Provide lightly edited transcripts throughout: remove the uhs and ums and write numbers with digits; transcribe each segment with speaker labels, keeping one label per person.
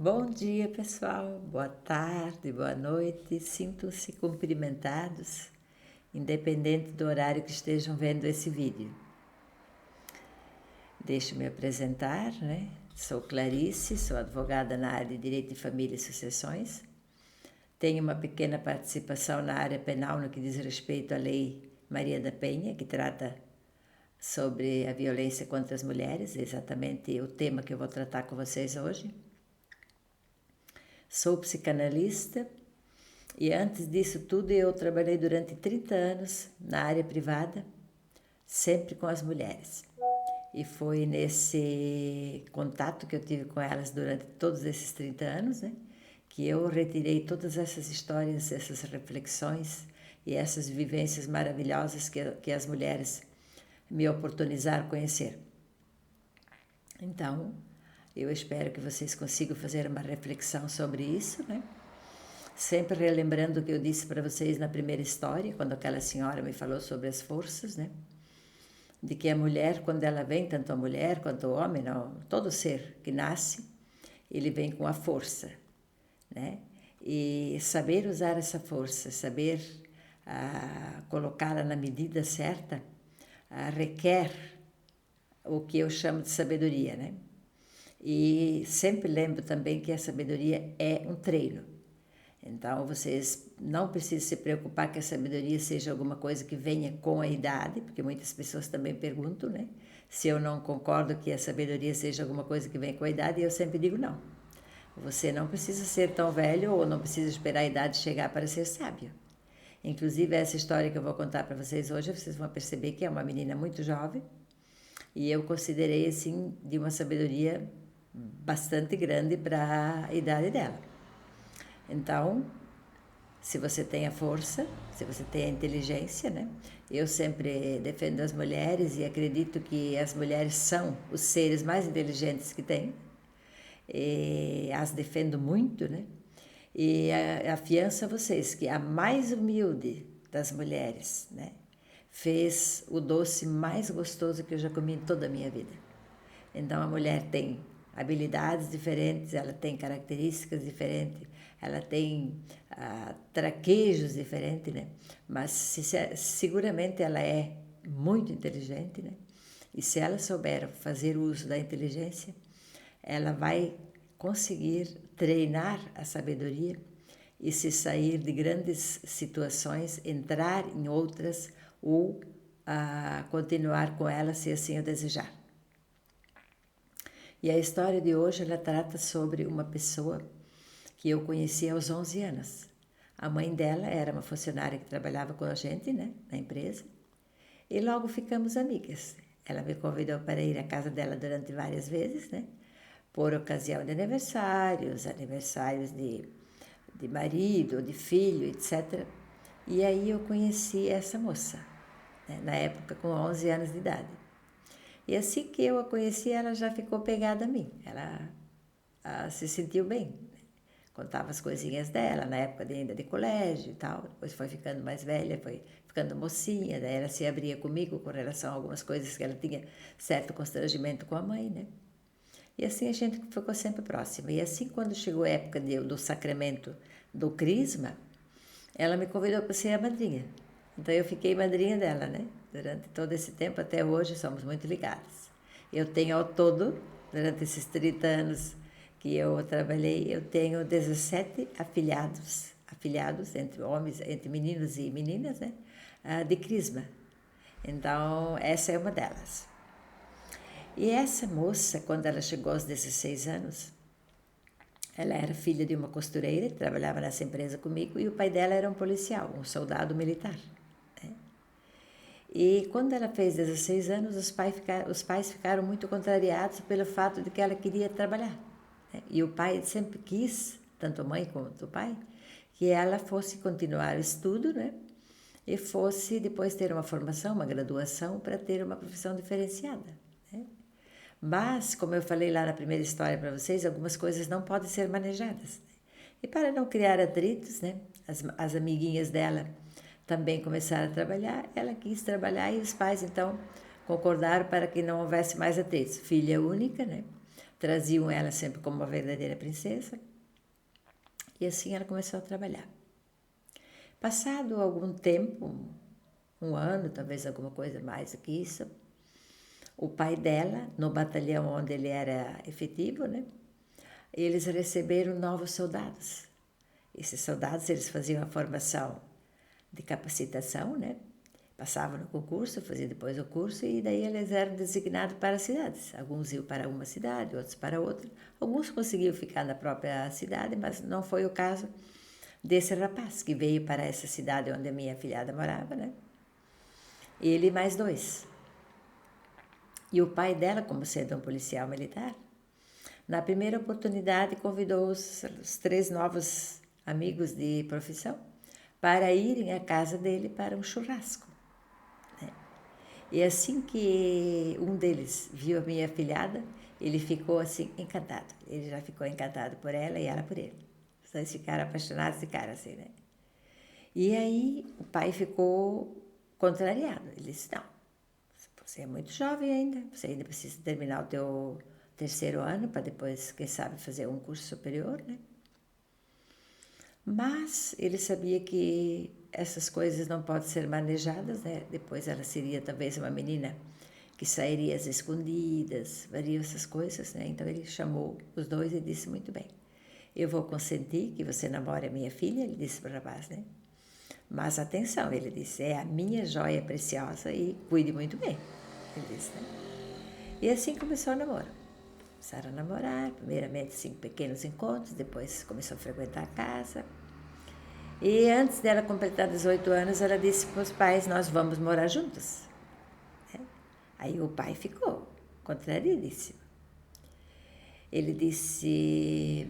Speaker 1: Bom dia, pessoal. Boa tarde, boa noite. Sintam-se cumprimentados, independente do horário que estejam vendo esse vídeo. Deixe-me apresentar, né? Sou Clarice, sou advogada na área de Direito de Família e Sucessões. Tenho uma pequena participação na área penal no que diz respeito à Lei Maria da Penha, que trata sobre a violência contra as mulheres, exatamente o tema que eu vou tratar com vocês hoje. Sou psicanalista e antes disso tudo eu trabalhei durante 30 anos na área privada, sempre com as mulheres. E foi nesse contato que eu tive com elas durante todos esses 30 anos, né, que eu retirei todas essas histórias, essas reflexões e essas vivências maravilhosas que as mulheres me oportunizaram conhecer. Então, eu espero que vocês consigam fazer uma reflexão sobre isso, né? Sempre relembrando o que eu disse para vocês na primeira história, quando aquela senhora me falou sobre as forças, né? De que a mulher, quando ela vem, tanto a mulher quanto o homem, não, todo ser que nasce, ele vem com a força, né? E saber usar essa força, saber colocá-la na medida certa, requer o que eu chamo de sabedoria, né? E sempre lembro também que a sabedoria é um treino. Então, vocês não precisam se preocupar que a sabedoria seja alguma coisa que venha com a idade, porque muitas pessoas também perguntam, né? Se eu não concordo que a sabedoria seja alguma coisa que vem com a idade, e eu sempre digo não. Você não precisa ser tão velho ou não precisa esperar a idade chegar para ser sábio. Inclusive, essa história que eu vou contar para vocês hoje, vocês vão perceber que é uma menina muito jovem e eu considerei, assim, de uma sabedoria bastante grande para a idade dela. Então, se você tem a força, se você tem a inteligência, né? Eu sempre defendo as mulheres e acredito que as mulheres são os seres mais inteligentes que tem. E as defendo muito, né? E afianço a vocês que a mais humilde das mulheres, né, fez o doce mais gostoso que eu já comi em toda a minha vida. Então a mulher tem habilidades diferentes, ela tem características diferentes, ela tem traquejos diferentes, né? Mas seguramente ela é muito inteligente, né? E se ela souber fazer uso da inteligência, ela vai conseguir treinar a sabedoria e se sair de grandes situações, entrar em outras ou continuar com elas se assim o desejar. E a história de hoje ela trata sobre uma pessoa que eu conheci aos 11 anos. A mãe dela era uma funcionária que trabalhava com a gente, né, na empresa, e logo ficamos amigas. Ela me convidou para ir à casa dela durante várias vezes, né, por ocasião de aniversários de marido, de filho, etc. E aí eu conheci essa moça, né, na época com 11 anos de idade. E assim que eu a conheci, ela já ficou pegada a mim. Ela se sentiu bem. Contava as coisinhas dela, na época ainda de colégio e tal. Depois foi ficando mais velha, foi ficando mocinha. Daí ela se abria comigo com relação a algumas coisas que ela tinha certo constrangimento com a mãe, né? E assim a gente ficou sempre próxima. E assim, quando chegou a época do sacramento do crisma, ela me convidou para ser a madrinha. Então eu fiquei madrinha dela, né? Durante todo esse tempo, até hoje, somos muito ligadas. Eu tenho ao todo, durante esses 30 anos que eu trabalhei, eu tenho 17 afilhados entre homens, entre meninos e meninas, né? De crisma. Então, essa é uma delas. E essa moça, quando ela chegou aos 16 anos, ela era filha de uma costureira que trabalhava nessa empresa comigo e o pai dela era um policial, um soldado militar. Né? E quando ela fez 16 anos, os pais ficaram muito contrariados pelo fato de que ela queria trabalhar. Né? E o pai sempre quis, tanto a mãe quanto o pai, que ela fosse continuar o estudo, né? E fosse depois ter uma formação, uma graduação, para ter uma profissão diferenciada. Né? Mas, como eu falei lá na primeira história para vocês, algumas coisas não podem ser manejadas. E para não criar atritos, né, as amiguinhas dela também começaram a trabalhar, ela quis trabalhar e os pais, então, concordaram para que não houvesse mais atritos. Filha única, né? traziam ela sempre como uma verdadeira princesa. E assim ela começou a trabalhar. Passado algum tempo, um ano, talvez alguma coisa mais do que isso, o pai dela, no batalhão onde ele era efetivo, né? Eles receberam novos soldados. Esses soldados, eles faziam a formação de capacitação, né? Passavam no concurso, faziam depois o curso e daí eles eram designados para as cidades. Alguns iam para uma cidade, outros para outra. Alguns conseguiam ficar na própria cidade, mas não foi o caso desse rapaz que veio para essa cidade onde a minha filhada morava, né? Ele e mais dois. E o pai dela, como sendo um policial militar, na primeira oportunidade convidou os três novos amigos de profissão para irem à casa dele para um churrasco. Né? E assim que um deles viu a minha filhada, ele ficou assim encantado. Ele já ficou encantado por ela e ela por ele. Os dois ficaram apaixonados de cara assim, né? E aí o pai ficou contrariado. Ele disse, não, você é muito jovem ainda, você ainda precisa terminar o teu terceiro ano para depois, quem sabe, fazer um curso superior, né? Mas ele sabia que essas coisas não podem ser manejadas, né? Depois ela seria talvez uma menina que sairia às escondidas, variam essas coisas, né? Então ele chamou os dois e disse, muito bem, eu vou consentir que você namore a minha filha, ele disse para o rapaz, né? Mas atenção, ele disse, é a minha joia preciosa e cuide muito bem, ele disse, né? E assim começou o namoro. Começaram a namorar, primeiramente 5 pequenos encontros, depois começou a frequentar a casa. E antes dela completar 18 anos, ela disse para os pais, nós vamos morar juntos. Aí o pai ficou contrariadíssimo. Ele disse,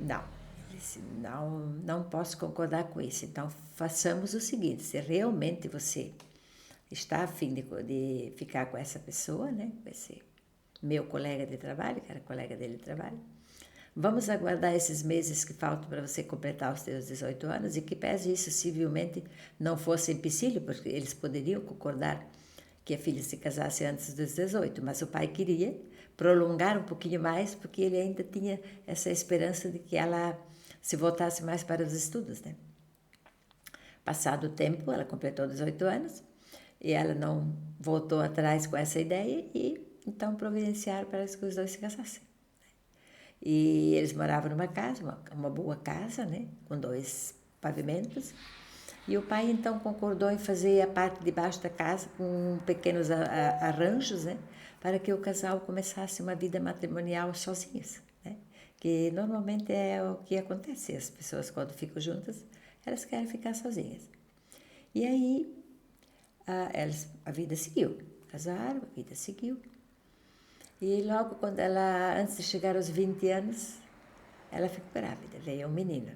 Speaker 1: não posso concordar com isso. Então, façamos o seguinte, se realmente você está a fim de ficar com essa pessoa, né, com esse meu colega de trabalho, que era colega dele de trabalho, vamos aguardar esses meses que faltam para você completar os seus 18 anos e que pese isso civilmente não fosse empecilho, porque eles poderiam concordar que a filha se casasse antes dos 18, mas o pai queria prolongar um pouquinho mais, porque ele ainda tinha essa esperança de que ela se voltasse mais para os estudos, né? Passado o tempo, ela completou 18 anos e ela não voltou atrás com essa ideia e então providenciaram para que os dois se casassem. E eles moravam numa casa, uma boa casa, né, com 2 pavimentos. E o pai então concordou em fazer a parte de baixo da casa com pequenos arranjos, né, para que o casal começasse uma vida matrimonial sozinhos, né, que normalmente é o que acontece. As pessoas quando ficam juntas, elas querem ficar sozinhas. E aí a vida seguiu, casaram, a vida seguiu. E logo quando ela, antes de chegar aos 20 anos, ela ficou grávida, veio um menino,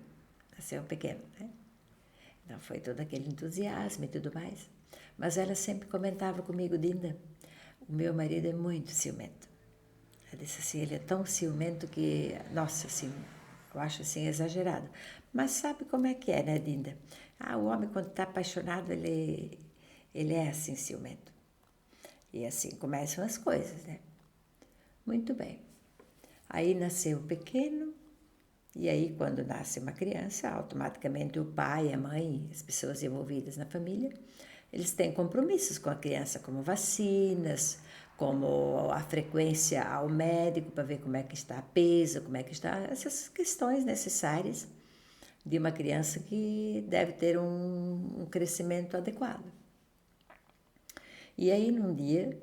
Speaker 1: nasceu um pequeno, né? Então foi todo aquele entusiasmo e tudo mais. Mas ela sempre comentava comigo, Dinda, o meu marido é muito ciumento. Ela disse assim, ele é tão ciumento que, nossa, assim, eu acho assim exagerado. Mas sabe como é que é, né, Dinda? O homem quando está apaixonado, ele é assim ciumento. E assim começam as coisas, né? Muito bem. Aí nasceu o pequeno, e aí quando nasce uma criança, automaticamente o pai, a mãe, as pessoas envolvidas na família, eles têm compromissos com a criança, como vacinas, como a frequência ao médico para ver como é que está a peso, como é que está, essas questões necessárias de uma criança que deve ter um crescimento adequado. E aí num dia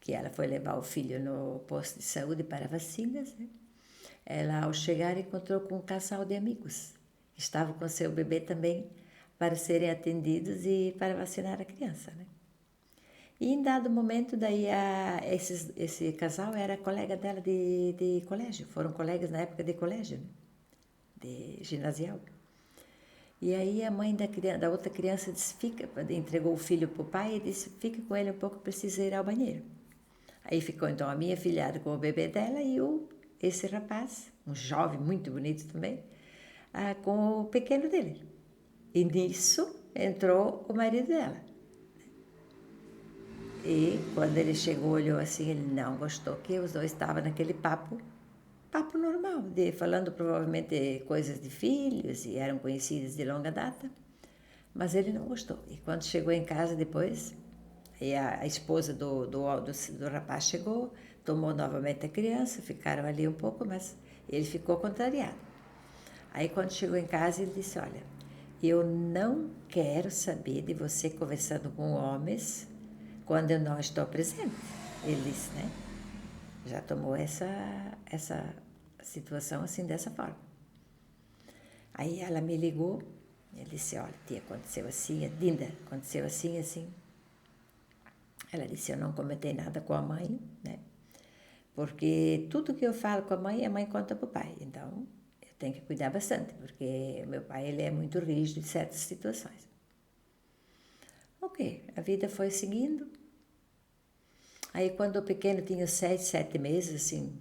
Speaker 1: que ela foi levar o filho no posto de saúde para vacinas, né? Ela, ao chegar, encontrou com um casal de amigos que estavam com seu bebê também para serem atendidos e para vacinar a criança, né? E em dado momento, daí esse casal era colega dela de colégio, foram colegas na época de colégio, né? De ginasial. E aí a mãe da outra criança disse, entregou o filho para o pai e disse, fica com ele um pouco, precisa ir ao banheiro. Aí ficou então a minha filhada com o bebê dela e esse rapaz, um jovem muito bonito também, com o pequeno dele. E nisso entrou o marido dela. E quando ele chegou, olhou assim, ele não gostou que os dois estavam naquele papo papo normal, falando provavelmente coisas de filhos e eram conhecidos de longa data, mas ele não gostou. E quando chegou em casa depois, e a esposa do rapaz chegou, tomou novamente a criança, ficaram ali um pouco, mas ele ficou contrariado. Aí quando chegou em casa ele disse, olha, eu não quero saber de você conversando com homens quando eu não estou presente. Ele disse, né? Já tomou essa situação assim, dessa forma. Aí ela me ligou, ele disse, olha, tia, aconteceu assim, Dinda, aconteceu assim, assim. Ela disse, eu não comentei nada com a mãe, né? Porque tudo que eu falo com a mãe conta para o pai. Então, eu tenho que cuidar bastante, porque meu pai, ele é muito rígido em certas situações. Ok, a vida foi seguindo. Aí, quando o pequeno tinha 7 meses, assim,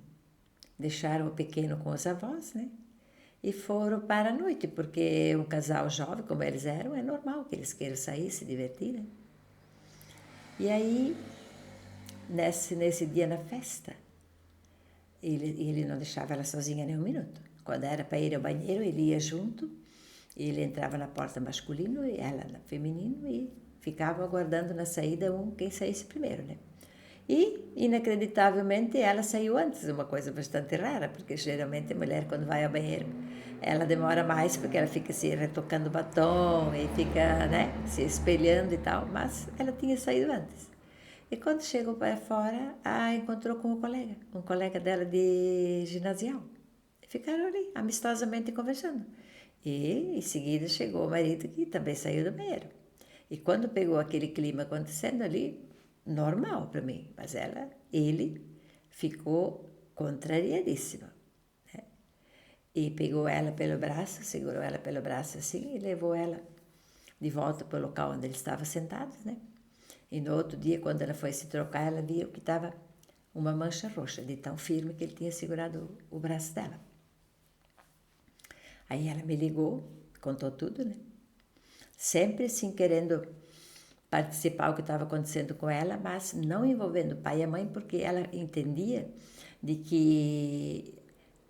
Speaker 1: deixaram o pequeno com os avós, né? E foram para a noite, porque um casal jovem, como eles eram, é normal que eles queiram sair, se divertir, né? E aí, nesse dia na festa, ele não deixava ela sozinha nem um minuto. Quando era para ir ao banheiro, ele ia junto, ele entrava na porta masculino e ela na feminino e ficava aguardando na saída quem saísse primeiro, né? E, inacreditavelmente, ela saiu antes, uma coisa bastante rara, porque geralmente a mulher, quando vai ao banheiro, ela demora mais porque ela fica se retocando batom e fica, né, se espelhando e tal, mas ela tinha saído antes. E quando chegou para fora, encontrou com um colega dela de ginasial. Ficaram ali, amistosamente conversando. E em seguida chegou o marido que também saiu do banheiro. E quando pegou aquele clima acontecendo ali, normal para mim, mas ele ficou contrariadíssimo. Né? E pegou ela pelo braço, segurou ela pelo braço assim e levou ela de volta para o local onde eles estavam sentados, né? E no outro dia, quando ela foi se trocar, ela viu que estava uma mancha roxa, de tão firme que ele tinha segurado o braço dela. Aí ela me ligou, contou tudo, né? Sempre assim querendo participar do que estava acontecendo com ela, mas não envolvendo o pai e a mãe, porque ela entendia de que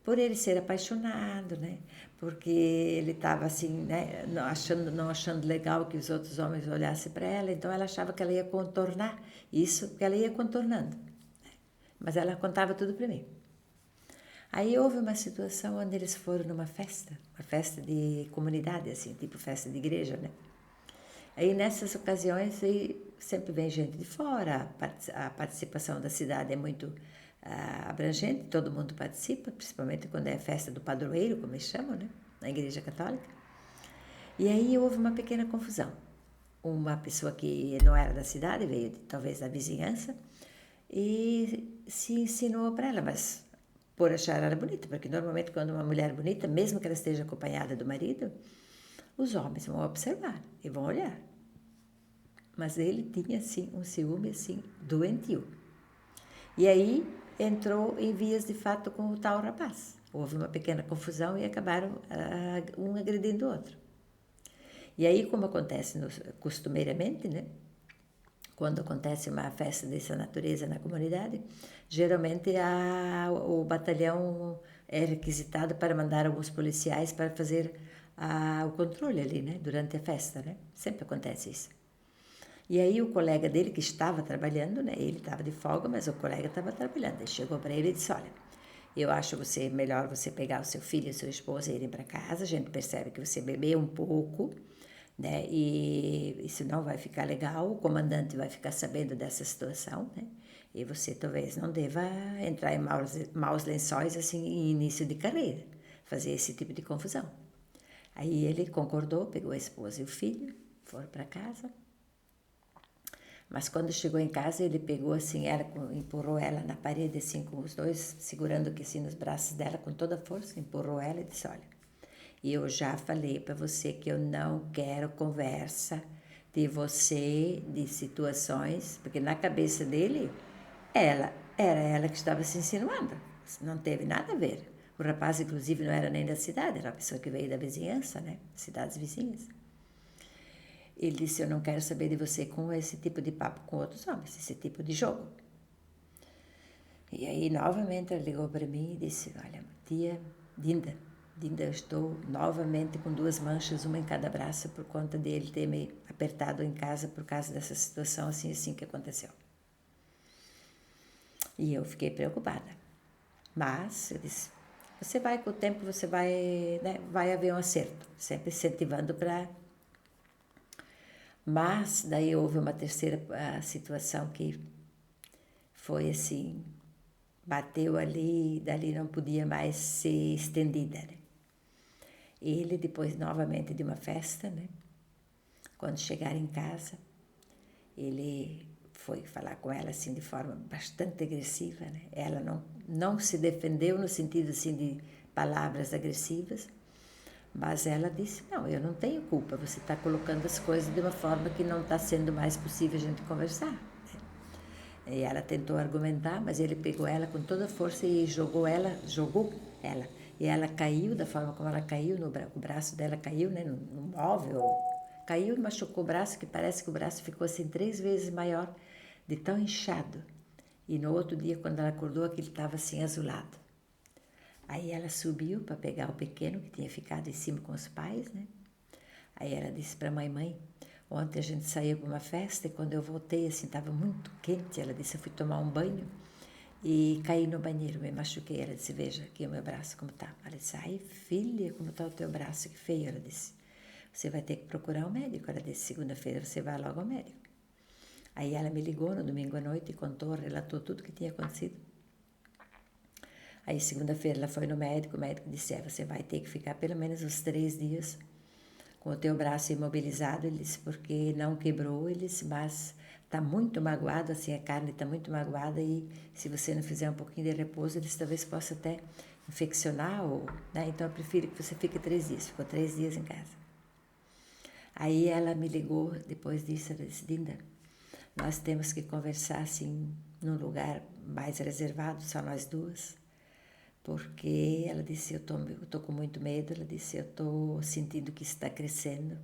Speaker 1: por ele ser apaixonado, né? Porque ele estava assim, né? Não achando legal que os outros homens olhassem para ela, então ela achava que ela ia contornar isso, que ela ia contornando. Mas ela contava tudo para mim. Aí houve uma situação onde eles foram numa festa, uma festa de comunidade, assim, tipo festa de igreja, né? Aí nessas ocasiões aí sempre vem gente de fora, a participação da cidade é muito abrangente, todo mundo participa, principalmente quando é festa do padroeiro, como eles chamam, né? Na igreja católica. E aí houve uma pequena confusão. Uma pessoa que não era da cidade, veio talvez da vizinhança, e se insinuou para ela, mas por achar ela bonita, porque normalmente quando uma mulher é bonita, mesmo que ela esteja acompanhada do marido, os homens vão observar e vão olhar. Mas ele tinha, assim, um ciúme, assim, doentio. E aí entrou em vias de fato com o tal rapaz. Houve uma pequena confusão e acabaram um agredindo o outro. E aí, como acontece costumeiramente, né? Quando acontece uma festa dessa natureza na comunidade, geralmente o batalhão é requisitado para mandar alguns policiais para fazer o controle ali, né? Durante a festa, né? Sempre acontece isso. E aí o colega dele que estava trabalhando, né? Ele estava de folga, mas o colega estava trabalhando. Ele chegou para ele e disse, olha, eu acho melhor você pegar o seu filho e a sua esposa e irem para casa. A gente percebe que você bebeu um pouco, né? E isso não vai ficar legal. O comandante vai ficar sabendo dessa situação, né? E você talvez não deva entrar em maus lençóis assim em início de carreira, fazer esse tipo de confusão. Aí ele concordou, pegou a esposa e o filho, foram para casa. Mas quando chegou em casa, ele pegou assim, empurrou ela na parede, assim, com os dois, segurando aqui assim nos braços dela com toda a força, empurrou ela e disse, olha, eu já falei para você que eu não quero conversa de você, de situações, porque na cabeça dele, era ela que estava se insinuando, não teve nada a ver. O rapaz, inclusive, não era nem da cidade, era uma pessoa que veio da vizinhança, né, cidades vizinhas. Ele disse, eu não quero saber de você com esse tipo de papo com outros homens, esse tipo de jogo. E aí, novamente, ele ligou para mim e disse, olha, tia Dinda, eu estou novamente com 2 manchas, uma em cada braço, por conta dele ter me apertado em casa por causa dessa situação assim que aconteceu. E eu fiquei preocupada. Mas eu disse, você vai com o tempo, você vai, né, vai haver um acerto, sempre incentivando para... Mas daí houve uma terceira situação que foi assim, bateu ali, dali não podia mais ser estendida, né? Ele, depois novamente de uma festa, né? Quando chegaram em casa, ele foi falar com ela assim de forma bastante agressiva, né? Ela não se defendeu no sentido assim de palavras agressivas, mas ela disse, não, eu não tenho culpa, você está colocando as coisas de uma forma que não está sendo mais possível a gente conversar. E ela tentou argumentar, mas ele pegou ela com toda a força e jogou ela. E ela caiu da forma como ela caiu, o braço dela caiu, né, no móvel. Caiu e machucou o braço, que parece que o braço ficou assim 3 vezes maior, de tão inchado. E no outro dia, quando ela acordou, aquele estava assim azulado. Aí ela subiu para pegar o pequeno, que tinha ficado em cima com os pais, né? Aí ela disse para a mãe, ontem a gente saiu para uma festa e quando eu voltei, assim, estava muito quente. Ela disse, eu fui tomar um banho e caí no banheiro, me machuquei. Ela disse, veja aqui o meu braço como está. Ela disse, ai filha, como está o teu braço, que feio. Ela disse, você vai ter que procurar um médico. Ela disse, segunda-feira você vai logo ao médico. Aí ela me ligou no domingo à noite e contou, relatou tudo o que tinha acontecido. Aí segunda-feira ela foi no médico, o médico disse, você vai ter que ficar pelo menos uns 3 dias com o teu braço imobilizado. Ele disse, porque não quebrou, ele disse, mas está muito magoado, assim, a carne está muito magoada e se você não fizer um pouquinho de repouso, ele disse, talvez possa até infeccionar, ou, né? Então eu prefiro que você fique 3 dias. Ficou 3 dias em casa. Aí ela me ligou, depois disso, ela disse, Dinda, nós temos que conversar, assim, num lugar mais reservado, só nós duas, porque ela disse, eu tô com muito medo, ela disse, eu tô sentindo que está crescendo,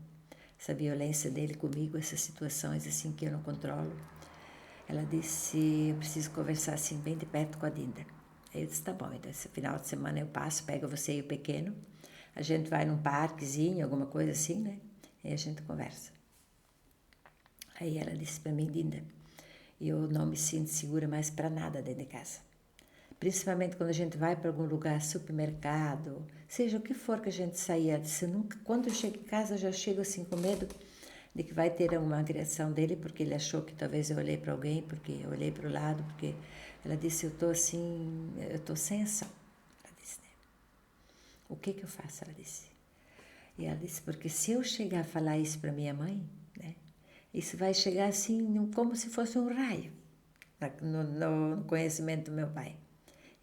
Speaker 1: essa violência dele comigo, essas situações assim que eu não controlo. Ela disse, eu preciso conversar assim bem de perto com a Dinda. Aí eu disse, tá bom, então esse final de semana eu passo, pego você e o pequeno, a gente vai num parquezinho, alguma coisa assim, né? E a gente conversa. Aí ela disse para mim, Dinda, eu não me sinto segura mais para nada dentro de casa. Principalmente quando a gente vai para algum lugar, supermercado, seja o que for que a gente sair. Ela disse, nunca, quando eu chego em casa, eu já chego assim com medo de que vai ter uma agressão dele, porque ele achou que talvez eu olhei para alguém, porque eu olhei para o lado, porque ela disse, eu estou assim, eu estou sem ação. Ela disse, né? O que eu faço? Ela disse. E ela disse, porque se eu chegar a falar isso para minha mãe, né, isso vai chegar assim, como se fosse um raio no conhecimento do meu pai.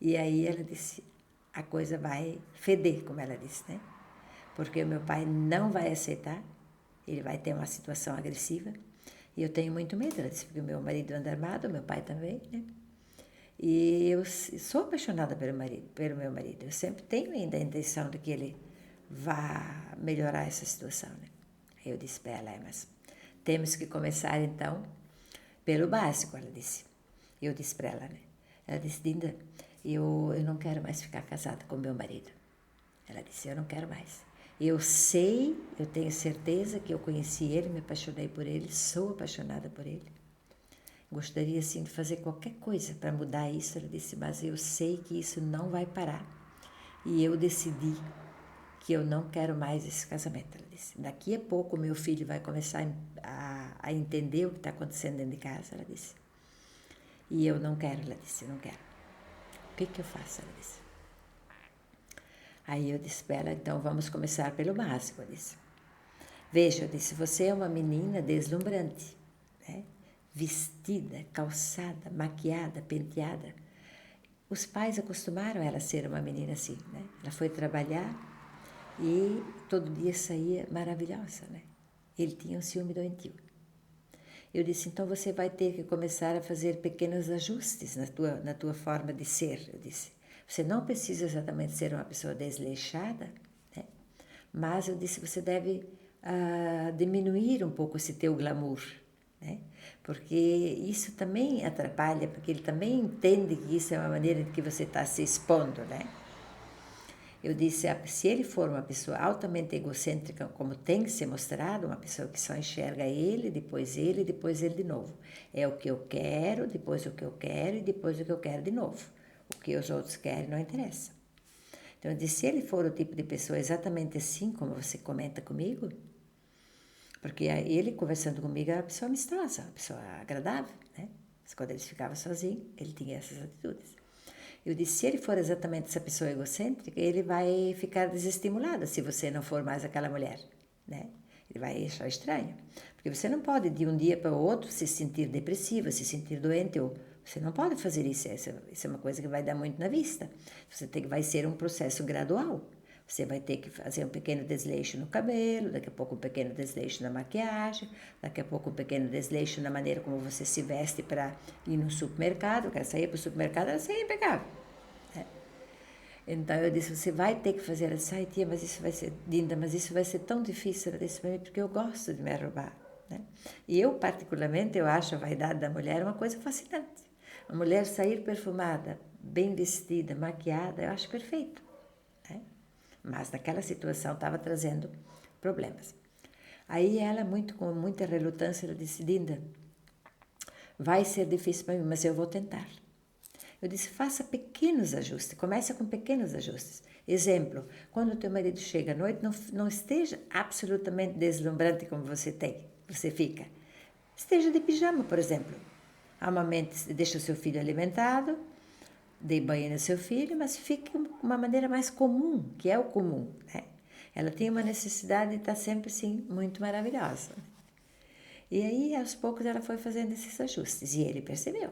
Speaker 1: E aí ela disse, a coisa vai feder, como ela disse, né? Porque o meu pai não vai aceitar, ele vai ter uma situação agressiva. E eu tenho muito medo, ela disse, porque o meu marido anda armado, meu pai também, né? E eu sou apaixonada pelo meu marido. Eu sempre tenho ainda a intenção de que ele vá melhorar essa situação, né? Aí eu disse para ela, mas temos que começar então pelo básico, ela disse. Eu disse para ela, né? Ela disse, Dinda, eu não quero mais ficar casada com meu marido. Ela disse, eu não quero mais. Eu sei, eu tenho certeza que eu conheci ele, me apaixonei por ele, sou apaixonada por ele. Gostaria, sim, de fazer qualquer coisa para mudar isso. Ela disse, mas eu sei que isso não vai parar. E eu decidi que eu não quero mais esse casamento. Ela disse, daqui a pouco meu filho vai começar a entender o que está acontecendo dentro de casa. Ela disse, e eu não quero. Ela disse, eu não quero. O que eu faço? Ela disse. Aí eu disse para ela, então vamos começar pelo básico. Eu disse, veja, eu disse, você é uma menina deslumbrante, né? Vestida, calçada, maquiada, penteada. Os pais acostumaram ela a ser uma menina assim, né? Ela foi trabalhar e todo dia saía maravilhosa, né? Ele tinha um ciúme doentio. Eu disse, então você vai ter que começar a fazer pequenos ajustes na tua forma de ser. Eu disse, você não precisa exatamente ser uma pessoa desleixada, né? Mas eu disse, você deve diminuir um pouco esse teu glamour, né? Porque isso também atrapalha, porque ele também entende que isso é uma maneira de que você está se expondo, né? Eu disse, se ele for uma pessoa altamente egocêntrica, como tem que ser mostrado, uma pessoa que só enxerga ele, depois ele de novo. É o que eu quero, depois o que eu quero e depois o que eu quero de novo. O que os outros querem não interessa. Então, eu disse, se ele for o tipo de pessoa exatamente assim, como você comenta comigo, porque ele conversando comigo era uma pessoa amistosa, uma pessoa agradável, né? Mas quando ele ficava sozinho, ele tinha essas atitudes. Eu disse, se ele for exatamente essa pessoa egocêntrica, ele vai ficar desestimulado se você não for mais aquela mulher, né? Ele vai achar estranho. Porque você não pode, de um dia para o outro, se sentir depressiva, se sentir doente, ou você não pode fazer isso. Isso é uma coisa que vai dar muito na vista. Vai ser um processo gradual. Você vai ter que fazer um pequeno desleixo no cabelo, daqui a pouco um pequeno desleixo na maquiagem, daqui a pouco um pequeno desleixo na maneira como você se veste para ir no supermercado. Quer sair para o supermercado, ela sair impecável. Então eu disse, você vai ter que fazer. Ela disse, ai tia, mas isso vai ser, Dinda, mas isso vai ser tão difícil. Ela disse para mim, porque eu gosto de me arrumar, né? E eu, particularmente, eu acho a vaidade da mulher uma coisa fascinante. A mulher sair perfumada, bem vestida, maquiada, eu acho perfeito, né? Mas naquela situação estava trazendo problemas. Aí ela, com muita relutância, ela disse, Dinda, vai ser difícil para mim, mas eu vou tentar. Eu disse, faça pequenos ajustes, comece com pequenos ajustes. Exemplo, quando o teu marido chega à noite, não esteja absolutamente deslumbrante como você fica. Esteja de pijama, por exemplo. Amamente, deixa o seu filho alimentado, dê banho no seu filho, mas fique uma maneira mais comum, que é o comum, né? Ela tem uma necessidade de estar sempre, assim, muito maravilhosa. E aí, aos poucos, ela foi fazendo esses ajustes. E ele percebeu.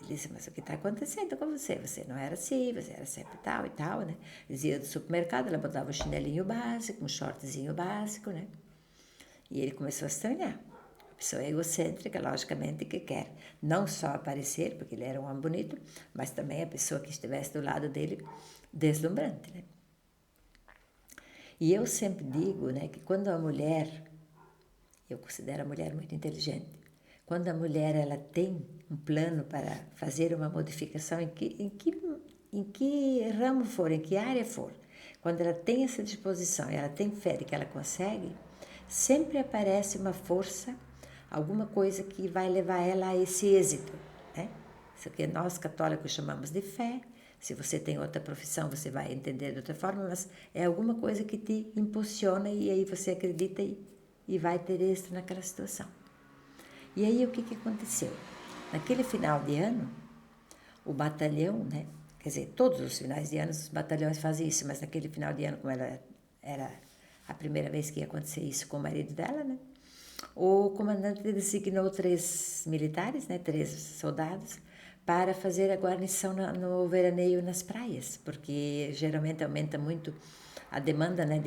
Speaker 1: Ele disse, mas o que está acontecendo com você? Você não era assim, você era sempre tal e tal, né? Eles iam do supermercado, ela botava um chinelinho básico, um shortzinho básico, né? E ele começou a estranhar. A pessoa egocêntrica, logicamente, que quer não só aparecer, porque ele era um homem bonito, mas também a pessoa que estivesse do lado dele, deslumbrante, né? E eu sempre digo, né, que quando a mulher, eu considero a mulher muito inteligente, quando a mulher ela tem um plano para fazer uma modificação em que ramo for, em que área for, quando ela tem essa disposição e ela tem fé de que ela consegue, sempre aparece uma força, alguma coisa que vai levar ela a esse êxito, né? Isso que nós católicos chamamos de fé. Se você tem outra profissão, você vai entender de outra forma, mas é alguma coisa que te impulsiona e aí você acredita e vai ter êxito naquela situação. E aí o que aconteceu? Naquele final de ano, o batalhão, né? Quer dizer, todos os finais de ano os batalhões fazem isso, mas naquele final de ano, como ela era a primeira vez que ia acontecer isso com o marido dela, né? O comandante designou 3 militares, né? 3 soldados, para fazer a guarnição no veraneio nas praias, porque geralmente aumenta muito a demanda, né?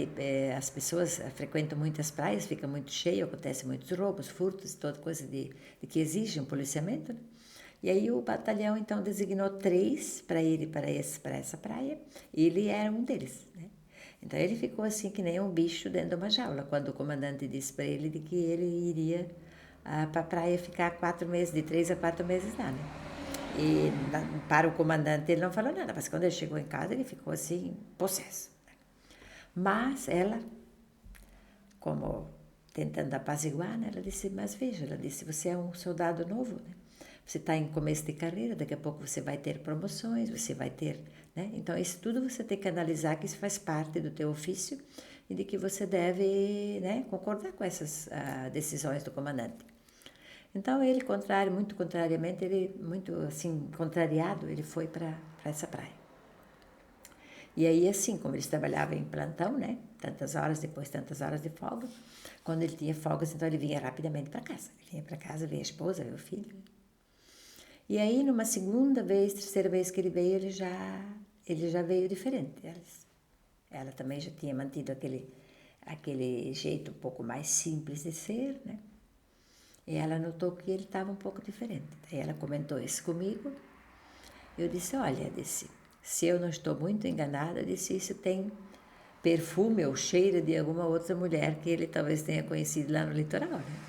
Speaker 1: As pessoas frequentam muitas praias, fica muito cheio, acontece muitos roubos, furtos, toda coisa de que exige um policiamento, né? E aí o batalhão então designou 3 para ir para essa praia, e ele era um deles, né? Então ele ficou assim que nem um bicho dentro de uma jaula, quando o comandante disse para ele de que ele iria para a praia ficar 4 meses, de 3 a 4 meses lá, né? E para o comandante ele não falou nada, mas quando ele chegou em casa ele ficou assim, possesso. Mas ela, como tentando apaziguar, né, ela disse, mas veja, ela disse, você é um soldado novo, né? Você está em começo de carreira, daqui a pouco você vai ter promoções, você vai ter, né? Então, isso tudo você tem que analisar, que isso faz parte do teu ofício e de que você deve, né, concordar com essas decisões do comandante. Então, ele, muito contrariamente, ele, muito assim, contrariado, ele foi para essa praia. E aí, assim, como eles trabalhavam em plantão, né? Tantas horas, depois tantas horas de folga. Quando ele tinha folgas, então ele vinha rapidamente para casa. Ele vinha para casa, via a esposa, via o filho. E aí, numa segunda vez, terceira vez que ele veio, ele já veio diferente. Ela também já tinha mantido aquele jeito um pouco mais simples de ser, né? E ela notou que ele estava um pouco diferente. Aí ela comentou isso comigo. Eu disse, olha, se eu não estou muito enganada, eu disse, isso tem perfume ou cheiro de alguma outra mulher que ele talvez tenha conhecido lá no litoral, né?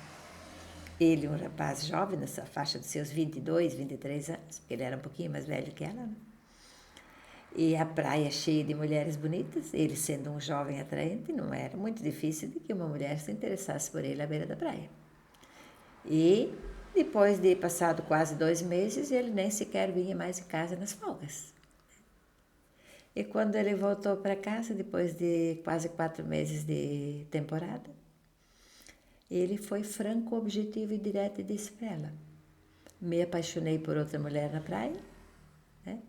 Speaker 1: Ele, um rapaz jovem, nessa faixa de seus 22, 23 anos, porque ele era um pouquinho mais velho que ela, né? E a praia cheia de mulheres bonitas, ele sendo um jovem atraente, não era muito difícil de que uma mulher se interessasse por ele à beira da praia. E depois de passado quase 2 meses, ele nem sequer vinha mais em casa nas folgas. E quando ele voltou para casa, depois de quase 4 meses de temporada, ele foi franco, objetivo e direto e disse para ela: me apaixonei por outra mulher na praia, né?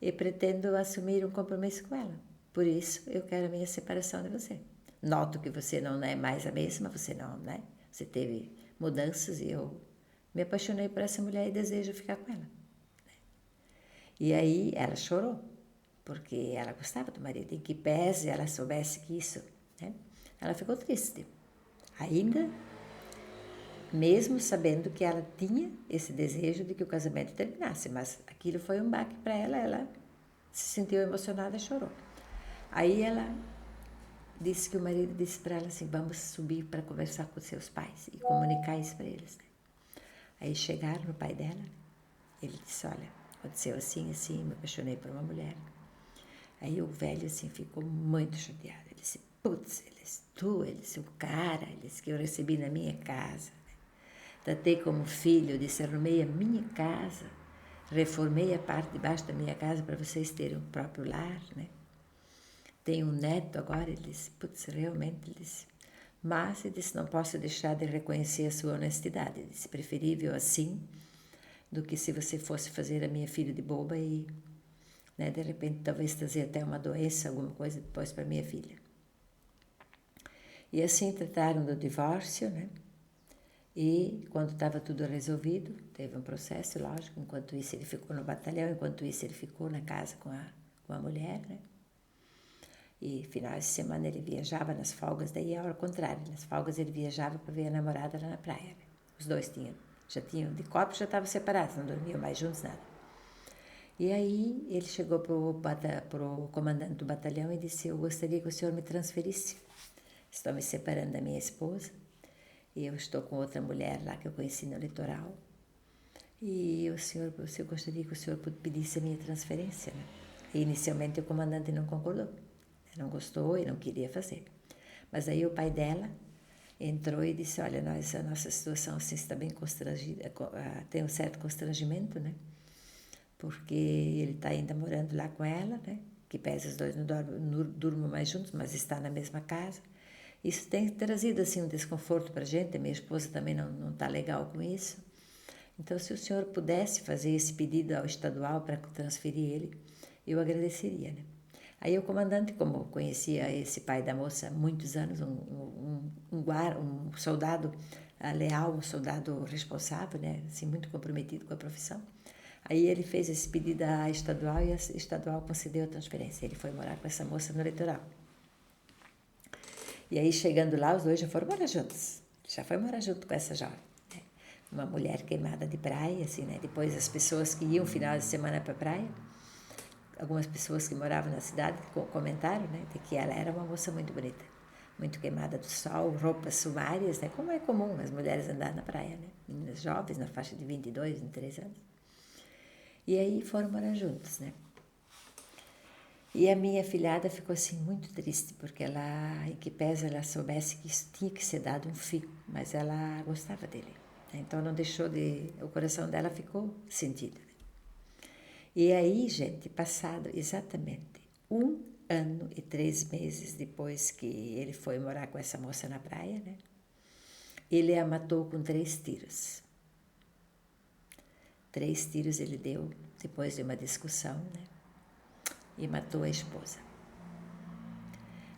Speaker 1: E pretendo assumir um compromisso com ela. Por isso, eu quero a minha separação de você. Noto que você não é mais a mesma, você não, né? Você teve mudanças e eu me apaixonei por essa mulher e desejo ficar com ela. E aí ela chorou, porque ela gostava do marido, em que pese ela soubesse que isso, né? Ela ficou triste. Ainda, mesmo sabendo que ela tinha esse desejo de que o casamento terminasse, mas aquilo foi um baque para ela, ela se sentiu emocionada e chorou. Aí ela disse que o marido disse para ela assim: vamos subir para conversar com seus pais e comunicar isso para eles. Aí chegaram no pai dela, ele disse: olha, aconteceu assim, assim, me apaixonei por uma mulher. Aí o velho assim ficou muito chateado. Ele disse: putz, ele disse, o cara, ele disse que eu recebi na minha casa. Tratei como filho, disse, arrumei a minha casa, reformei a parte de baixo da minha casa para vocês terem um próprio lar, né? Tenho um neto agora, ele disse, putz, realmente, ele disse. Mas, ele disse, não posso deixar de reconhecer a sua honestidade. Ele disse, preferível assim do que se você fosse fazer a minha filha de boba e, né, de repente, talvez trazer até uma doença, alguma coisa depois para minha filha. E assim trataram do divórcio, né? E quando estava tudo resolvido, teve um processo, lógico, enquanto isso ele ficou no batalhão, enquanto isso ele ficou na casa com a mulher, né? E finais de semana ele viajava nas folgas, daí é ao contrário, nas folgas ele viajava para ver a namorada lá na praia. Né? Os dois já tinham de corpo, já estavam separados, não dormiam mais juntos, nada. E aí ele chegou pro comandante do batalhão e disse: eu gostaria que o senhor me transferisse. Estou me separando da minha esposa e eu estou com outra mulher lá que eu conheci no litoral. E eu gostaria que o senhor pedisse a minha transferência, né? E inicialmente o comandante não concordou. Não gostou e não queria fazer. Mas aí o pai dela entrou e disse: olha, a nossa situação assim está bem constrangida, tem um certo constrangimento, né? Porque ele está ainda morando lá com ela, né? Que pese os dois não durmam mais juntos, mas está na mesma casa. Isso tem trazido assim um desconforto para a gente. A minha esposa também não está legal com isso. Então, se o senhor pudesse fazer esse pedido ao estadual para transferir ele, eu agradeceria, né? Aí o comandante, como conhecia esse pai da moça há muitos anos, um soldado leal, um soldado responsável, né? Assim, muito comprometido com a profissão. Aí ele fez esse pedido à estadual e a estadual concedeu a transferência. Ele foi morar com essa moça no litoral. E aí, chegando lá, os dois já foram morar juntos. Já foi morar junto com essa jovem. Né? Uma mulher queimada de praia, assim, né? Depois as pessoas que iam final de semana para a praia, algumas pessoas que moravam na cidade comentaram, né, de que ela era uma moça muito bonita, muito queimada do sol, roupas sumárias, né, como é comum as mulheres andar na praia, né, meninas jovens, na faixa de 22, 23 anos. E aí foram morar juntos, né. E a minha filhada ficou assim muito triste, porque ela, em que pese ela soubesse que isso tinha que ser dado um fim, mas ela gostava dele. Né? Então não deixou o coração dela ficou sentido. E aí, gente, passado exatamente 1 ano e 3 meses depois que ele foi morar com essa moça na praia, né? Ele a matou com 3 tiros. 3 tiros ele deu depois de uma discussão, né? E matou a esposa.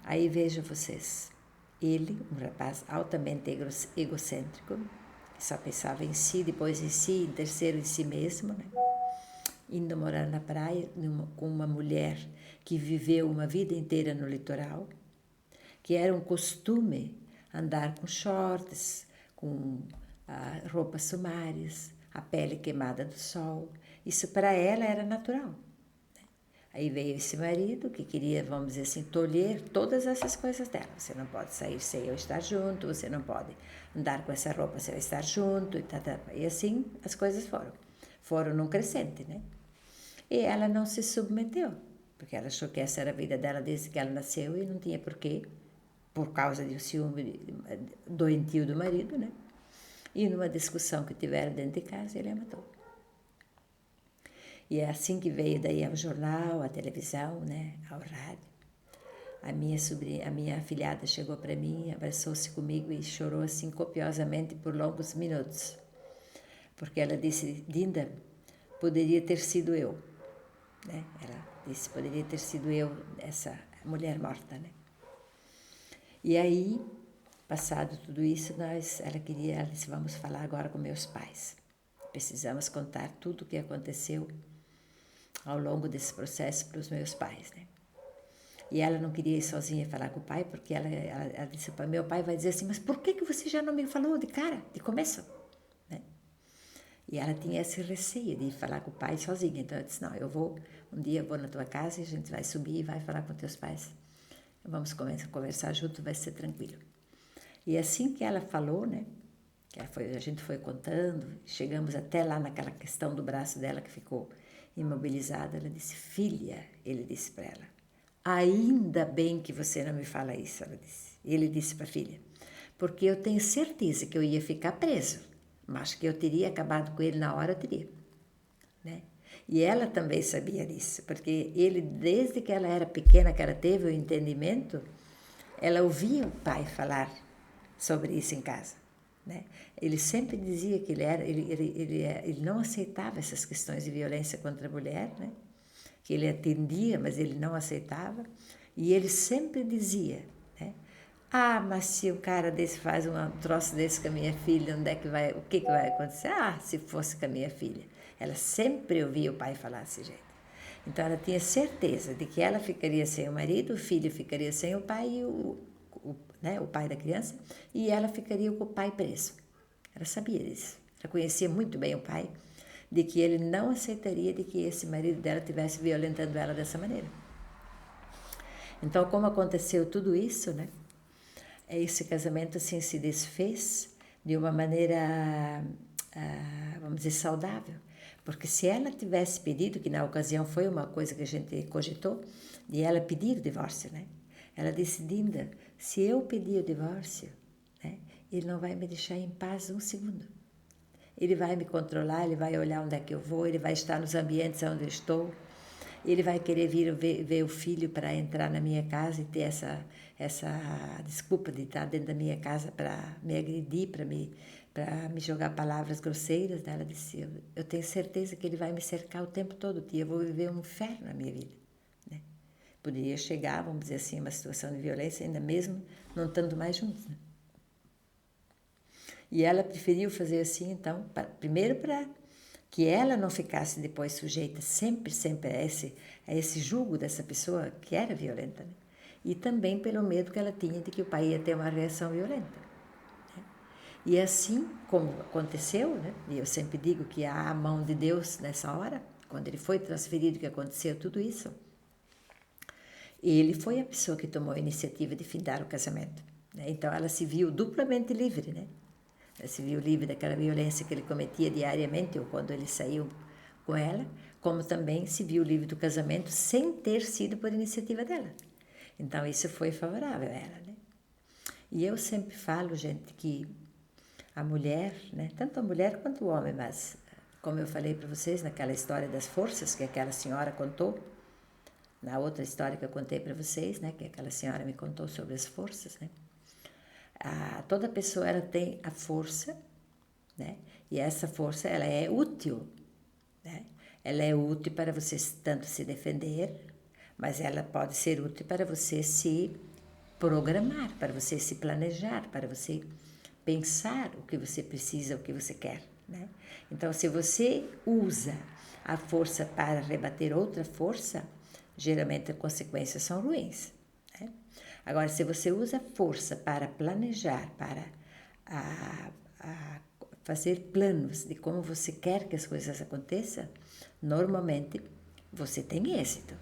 Speaker 1: Aí vejam vocês, ele, um rapaz altamente egocêntrico, que só pensava em si, depois em si, em terceiro em si mesmo, né? Indo morar na praia com uma mulher que viveu uma vida inteira no litoral, que era um costume andar com shorts, com roupas sumárias, a pele queimada do sol. Isso para ela era natural. Aí veio esse marido que queria, vamos dizer assim, tolher todas essas coisas dela. Você não pode sair sem eu estar junto, você não pode andar com essa roupa sem eu estar junto, e assim as coisas foram num crescente, né? E ela não se submeteu, porque ela achou que essa era a vida dela desde que ela nasceu e não tinha porquê, por causa de um ciúme doentio do marido, né? E numa discussão que tiveram dentro de casa, ele a matou. E é assim que veio daí ao jornal, à televisão, né? Ao rádio. A minha afilhada chegou para mim, abraçou-se comigo e chorou assim copiosamente por longos minutos. Porque ela disse, Dinda, poderia ter sido eu, né? Ela disse, poderia ter sido eu, essa mulher morta, né? E aí, passado tudo isso, ela disse, vamos falar agora com meus pais. Precisamos contar tudo o que aconteceu ao longo desse processo para os meus pais, né? E ela não queria ir sozinha falar com o pai, porque ela disse, meu pai vai dizer assim, mas por que você já não me falou de cara, de começo? Né? E ela tinha esse receio de falar com o pai sozinha, então eu disse, não, um dia eu vou na tua casa e a gente vai subir e vai falar com teus pais. Vamos conversar junto, vai ser tranquilo. E assim que ela falou, né, a gente foi contando, chegamos até lá naquela questão do braço dela que ficou imobilizada, ela disse, filha, ele disse para ela, ainda bem que você não me fala isso, ela disse. Ele disse para a filha, porque eu tenho certeza que eu ia ficar preso, mas que eu teria acabado com ele na hora, eu teria. Né? E ela também sabia disso, porque ele, desde que ela era pequena, que ela teve o entendimento, ela ouvia o pai falar sobre isso em casa. Né? Ele sempre dizia que ele não aceitava essas questões de violência contra a mulher, né? Que ele atendia, mas ele não aceitava, e ele sempre dizia, né? Ah, mas se o cara desse faz um troço desse com a minha filha, o que vai acontecer? Ah, se fosse com a minha filha. Ela sempre ouvia o pai falar desse jeito. Então ela tinha certeza de que ela ficaria sem o marido, o filho ficaria sem o pai e o pai da criança, e ela ficaria com o pai preso. Ela sabia disso. Ela conhecia muito bem o pai, de que ele não aceitaria de que esse marido dela estivesse violentando ela dessa maneira. Então, como aconteceu tudo isso, né? Esse casamento assim se desfez de uma maneira, vamos dizer, saudável. Porque se ela tivesse pedido, que na ocasião foi uma coisa que a gente cogitou, de ela pedir o divórcio, né? Ela disse, Dinda, se eu pedir o divórcio, né, ele não vai me deixar em paz um segundo. Ele vai me controlar, ele vai olhar onde é que eu vou, ele vai estar nos ambientes onde eu estou, ele vai querer vir ver o filho para entrar na minha casa e ter essa desculpa de estar dentro da minha casa para me agredir, para me jogar palavras grosseiras. Ela disse, eu tenho certeza que ele vai me cercar o tempo todo, tia, eu vou viver um inferno na minha vida. Né? Poderia chegar, vamos dizer assim, uma situação de violência, ainda mesmo não estando mais juntos, né? E ela preferiu fazer assim, então, primeiro para que ela não ficasse depois sujeita sempre a esse julgo dessa pessoa que era violenta, né? E também pelo medo que ela tinha de que o pai ia ter uma reação violenta. Né? E assim como aconteceu, né? E eu sempre digo que há a mão de Deus nessa hora, quando ele foi transferido, que aconteceu tudo isso, ele foi a pessoa que tomou a iniciativa de findar o casamento. Né? Então ela se viu duplamente livre, né? Ela se viu livre daquela violência que ele cometia diariamente ou quando ele saiu com ela, como também se viu livre do casamento sem ter sido por iniciativa dela. Então isso foi favorável a ela, né? E eu sempre falo, gente, que a mulher, né, tanto a mulher quanto o homem, mas como eu falei para vocês naquela história das forças que aquela senhora contou, na outra história que eu contei para vocês, né, que aquela senhora me contou sobre as forças, né? Toda pessoa ela tem a força, né? E essa força ela é útil, né? Ela é útil para você tanto se defender, mas ela pode ser útil para você se programar, para você se planejar, para você pensar o que você precisa, o que você quer, né? Então, se você usa a força para rebater outra força, geralmente as consequências são ruins. Né? Agora, se você usa a força para planejar, para fazer planos de como você quer que as coisas aconteçam, normalmente você tem êxito.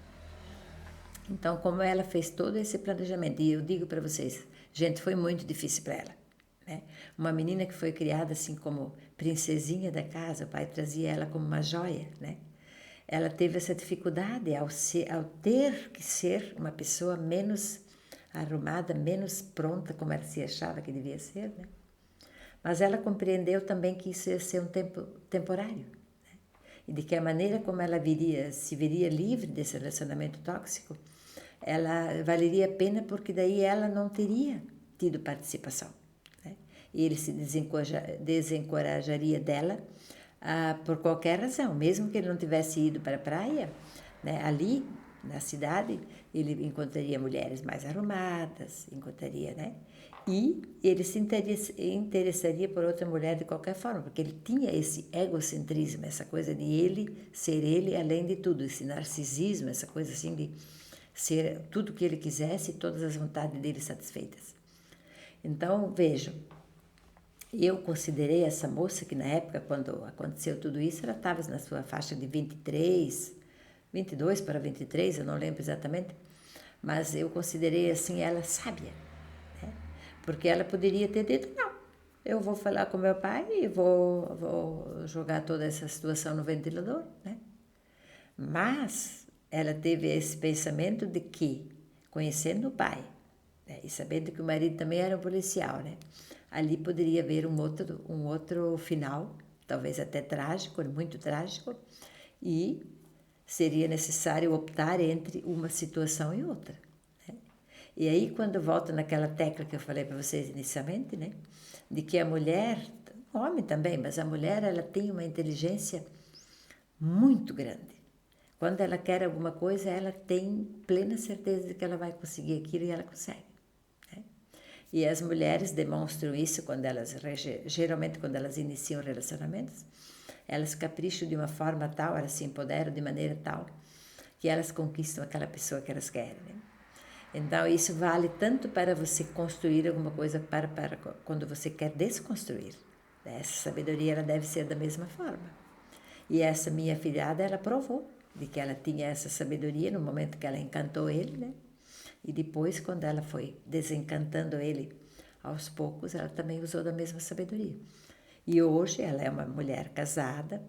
Speaker 1: Então, como ela fez todo esse planejamento, e eu digo para vocês, gente, foi muito difícil para ela. Né? Uma menina que foi criada assim como princesinha da casa, o pai trazia ela como uma joia, né? ela teve essa dificuldade ao ter que ser uma pessoa menos arrumada, menos pronta como ela se achava que devia ser, né? Mas ela compreendeu também que isso ia ser um tempo temporário, né? E de que a maneira como ela se veria livre desse relacionamento tóxico, ela valeria a pena porque daí ela não teria tido participação, né? E ele se desencorajaria dela por qualquer razão, mesmo que ele não tivesse ido para a praia, né? Ali na cidade ele encontraria mulheres mais arrumadas, encontraria, né? E ele se interessaria por outra mulher de qualquer forma, porque ele tinha esse egocentrismo, essa coisa de ele ser ele além de tudo, esse narcisismo, essa coisa assim de ser tudo o que ele quisesse e todas as vontades dele satisfeitas. Então, vejam, eu considerei essa moça que na época, quando aconteceu tudo isso, ela estava na sua faixa de 22 para 23, eu não lembro exatamente, mas eu considerei assim ela sábia, né? Porque ela poderia ter dito, não, eu vou falar com meu pai e vou jogar toda essa situação no ventilador, né? Mas ela teve esse pensamento de que, conhecendo o pai, né, e sabendo que o marido também era um policial, né, ali poderia haver um outro final, talvez até trágico, muito trágico, e seria necessário optar entre uma situação e outra, né? E aí, quando volta naquela tecla que eu falei para vocês inicialmente, né, de que a mulher, o homem também, mas a mulher ela tem uma inteligência muito grande. Quando ela quer alguma coisa, ela tem plena certeza de que ela vai conseguir aquilo e ela consegue, né? E as mulheres demonstram isso geralmente quando elas iniciam relacionamentos, elas capricham de uma forma tal, elas se empoderam de maneira tal, que elas conquistam aquela pessoa que elas querem, né? Então, isso vale tanto para você construir alguma coisa para quando você quer desconstruir. Essa sabedoria ela deve ser da mesma forma. E essa minha filhada, ela provou de que ela tinha essa sabedoria no momento que ela encantou ele, né? E depois, quando ela foi desencantando ele aos poucos, ela também usou da mesma sabedoria. E hoje ela é uma mulher casada,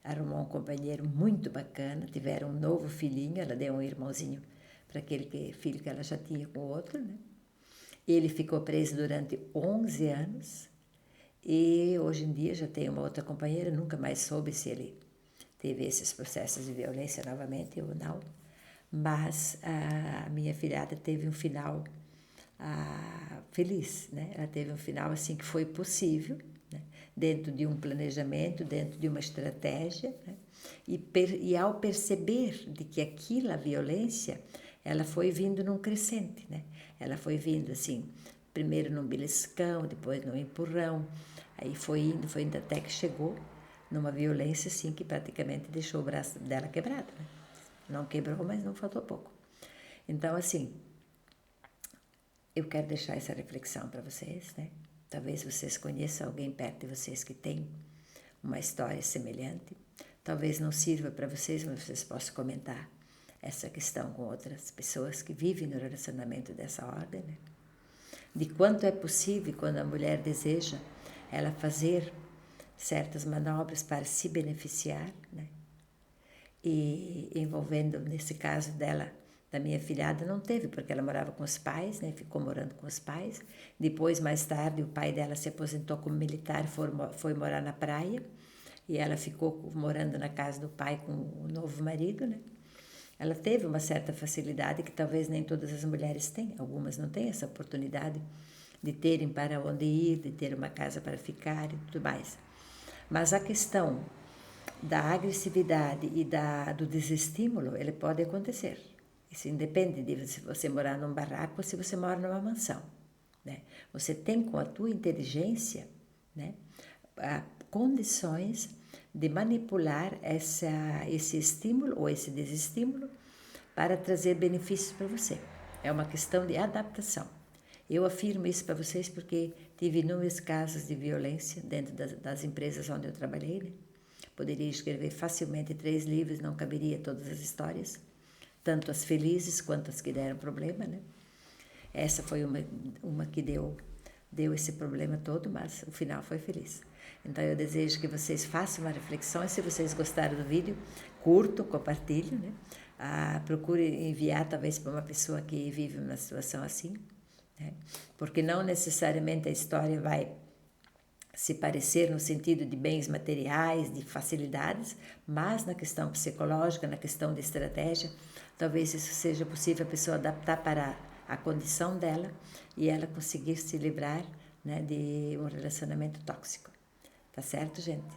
Speaker 1: arrumou um companheiro muito bacana, tiveram um novo filhinho, ela deu um irmãozinho para aquele filho que ela já tinha com o outro, né? Ele ficou preso durante 11 anos e hoje em dia já tem uma outra companheira, nunca mais soube se ele teve esses processos de violência novamente ou não, mas a minha filhada teve um final feliz, né? Ela teve um final assim que foi possível, né? Dentro de um planejamento, dentro de uma estratégia, né? E ao perceber de que a violência, ela foi vindo num crescente, né? Ela foi vindo assim, primeiro num beliscão, depois num empurrão, aí foi indo até que chegou numa violência assim que praticamente deixou o braço dela quebrado, né? Não quebrou, mas não faltou pouco. Então, assim, eu quero deixar essa reflexão para vocês, né? Talvez vocês conheçam alguém perto de vocês que tem uma história semelhante. Talvez não sirva para vocês, mas vocês possam comentar essa questão com outras pessoas que vivem no relacionamento dessa ordem, né? De quanto é possível, quando a mulher deseja, ela fazer certas manobras para se beneficiar, né? E envolvendo, nesse caso dela, da minha filhada, não teve, porque ela morava com os pais, né? Ficou morando com os pais. Depois, mais tarde, o pai dela se aposentou como militar, foi morar na praia, e ela ficou morando na casa do pai com o novo marido, né? Ela teve uma certa facilidade que talvez nem todas as mulheres têm, algumas não têm essa oportunidade de terem para onde ir, de ter uma casa para ficar e tudo mais. Mas a questão da agressividade e do desestímulo, ele pode acontecer. Isso independe de se você morar num barraco ou se você mora numa mansão, né? Você tem com a tua inteligência, né, condições de manipular esse estímulo ou esse desestímulo para trazer benefícios para você. É uma questão de adaptação. Eu afirmo isso para vocês porque tive inúmeros casos de violência dentro das empresas onde eu trabalhei, né? Poderia escrever facilmente 3 livros, não caberia todas as histórias, tanto as felizes quanto as que deram problema, né? Essa foi uma que deu deu esse problema todo, mas o final foi feliz. Então eu desejo que vocês façam uma reflexão, e se vocês gostaram do vídeo, curtam, compartilhem, né? Procure enviar talvez para uma pessoa que vive uma situação assim, né? Porque não necessariamente a história vai se parecer no sentido de bens materiais, de facilidades, mas na questão psicológica, na questão de estratégia, talvez isso seja possível a pessoa adaptar para a condição dela e ela conseguir se livrar, né, de um relacionamento tóxico. Tá certo, gente?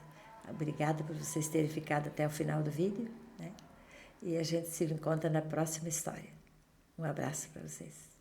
Speaker 1: Obrigada por vocês terem ficado até o final do vídeo, né? E a gente se encontra na próxima história. Um abraço para vocês.